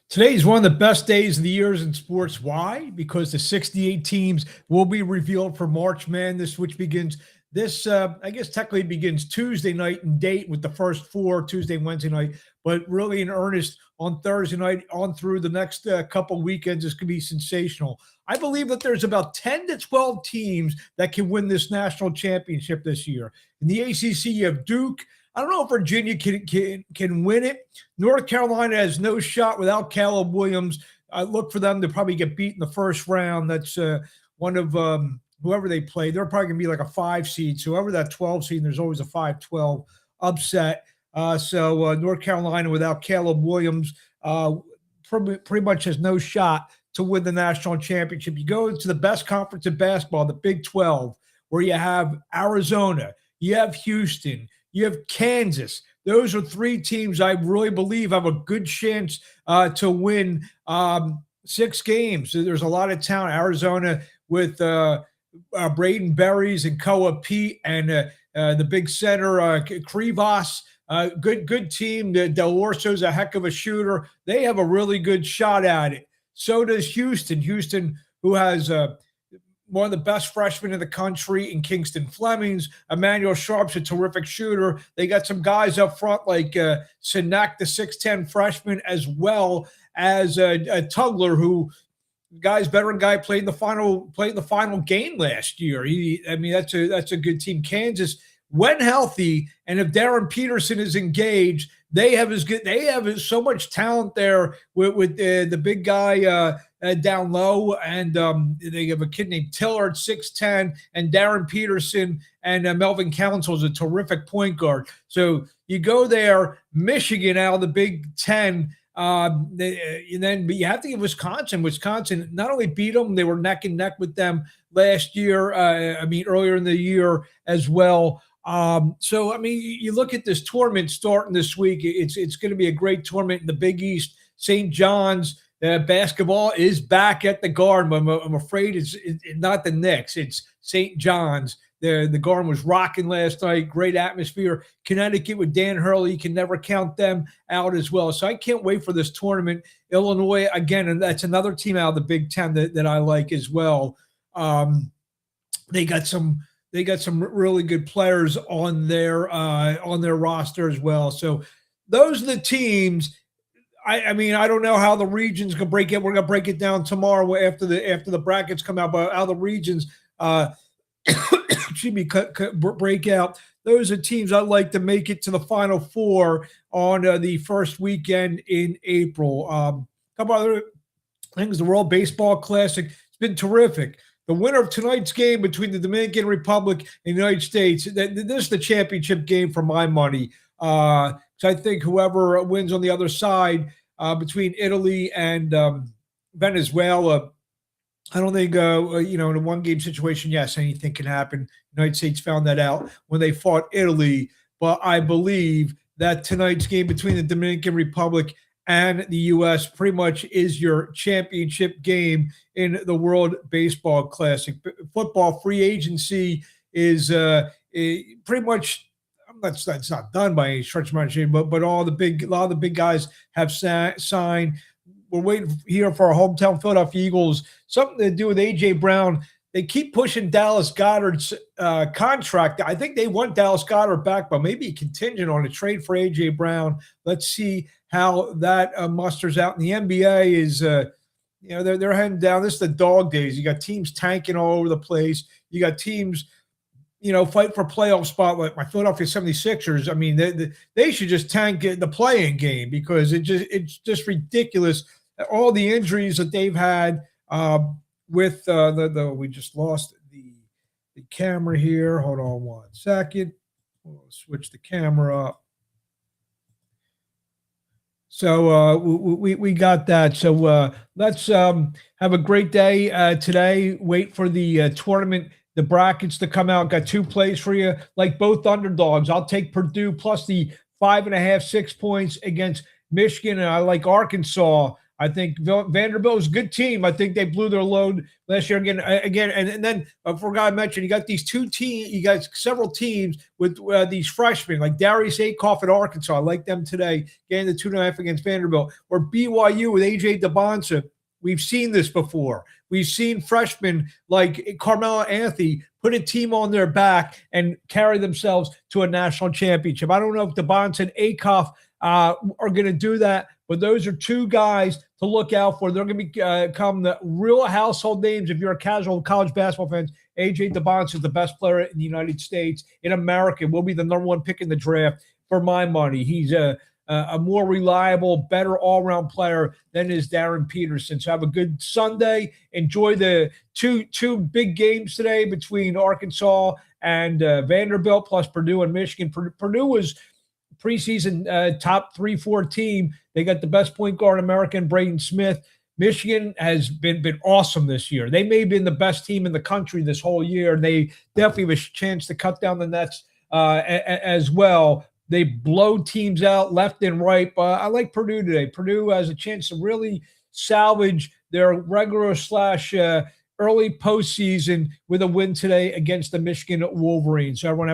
Today is one of the best days of the years in sports. Why? Because the 68 teams will be revealed for March Madness, which begins I guess technically begins Tuesday night in date with the first four Tuesday and Wednesday night, but really in earnest on Thursday night on through the next couple weekends. This could be sensational. I believe that there's about 10 to 12 teams that can win this national championship this year. In the ACC, you have Duke. I don't know if Virginia can win it. North Carolina has no shot without Caleb Williams. I look for them to probably get beat in the first round. That's one of whoever they play. They're probably going to be like a 5 seed. So whoever that 12 seed, there's always a 5-12 upset. So North Carolina without Caleb Williams pretty much has no shot to win the national championship. You go to the best conference in basketball, the Big 12, where you have Arizona, you have Houston, you have Kansas. Those are 3 teams I really believe have a good chance to win 6 games. So there's a lot of talent. Arizona with Braden Berries and Koa Pete and the big center, Krivas. Good team. Del Orso's a heck of a shooter. They have a really good shot at it. So does Houston. Houston, who has one of the best freshmen in the country in Kingston Flemings. Emmanuel Sharp's a terrific shooter. They got some guys up front like Sinek, the 6'10 freshman, as well as Tugler, who veteran guy played in the final game last year. That's a good team. Kansas, when healthy, and if Darren Peterson is engaged, they have so much talent there with the big guy down low, and they have a kid named Tillard, 6'10", and Darren Peterson and Melvin Council is a terrific point guard. So you go there, Michigan out of the Big Ten. But you have to give Wisconsin. Wisconsin not only beat them, they were neck and neck with them last year. Earlier in the year as well. You look at this tournament starting this week. It's going to be a great tournament in the Big East. St. John's basketball is back at the Garden. I'm afraid it's not the Knicks. It's St. John's. The Garden was rocking last night. Great atmosphere. Connecticut with Dan Hurley. You can never count them out as well. So I can't wait for this tournament. Illinois, again, and that's another team out of the Big Ten that I like as well. They got some really good players on their roster as well. So those are the teams. I don't know how the regions can break it. We're gonna break it down tomorrow after the brackets come out. But how the regions break out. Those are teams I'd like to make it to the Final Four on the first weekend in April. A couple other things. The World Baseball Classic. It's been terrific. The winner of tonight's game between the Dominican Republic and the United States, this is the championship game for my money. So I think whoever wins on the other side between Italy and Venezuela, I don't think, in a one-game situation, yes, anything can happen. The United States found that out when they fought Italy. But I believe that tonight's game between the Dominican Republic and the U.S. pretty much is your championship game in the World Baseball Classic. Football free agency is pretty much that's not done by any stretch of imagination, but a lot of the big guys have signed. We're waiting here for our hometown Philadelphia Eagles. Something to do with A.J. Brown. They keep pushing Dallas Goedert's contract. I think they want Dallas Goedert back, but maybe contingent on a trade for A.J. Brown. Let's see how that musters out. And the NBA is, they're heading down. This is the dog days. You got teams tanking all over the place. You got teams, fight for playoff spot like my Philadelphia 76ers. They should just tank the playing game because it's just ridiculous. All the injuries that they've had with we just lost the camera here. Hold on one second. We'll switch the camera up. So we got that. So let's have a great day today. Wait for the tournament, the brackets to come out. Got 2 plays for you, like both underdogs. I'll take Purdue plus the 5.5, 6 points against Michigan, and I like Arkansas I think Vanderbilt is a good team. I think they blew their load last year again, and then I forgot to mention you got these two teams. You got several teams with these freshmen like Darius Akoff at Arkansas. I like them today, getting the 2.5 against Vanderbilt, or BYU with AJ DeBonsa. We've seen this before. We've seen freshmen like Carmelo Anthony put a team on their back and carry themselves to a national championship. I don't know if DeBonsa and Akoff are going to do that, but those are two guys to look out for. They're going to become the real household names if you're a casual college basketball fan. AJ DeBonsa is the best player in the United States, in America. Will be the number one pick in the draft for my money. He's a more reliable, better all-around player than is Darren Peterson. So have a good Sunday. Enjoy the two big games today between Arkansas and Vanderbilt, plus Purdue and Michigan. Purdue was preseason top 3-4 team. They got the best point guard in America, Braden Smith. Michigan has been awesome this year. They may have been the best team in the country this whole year, and they definitely have a chance to cut down the nets as well. They blow teams out left and right, but I like Purdue today. Purdue has a chance to really salvage their regular / early postseason with a win today against the Michigan Wolverines. So everyone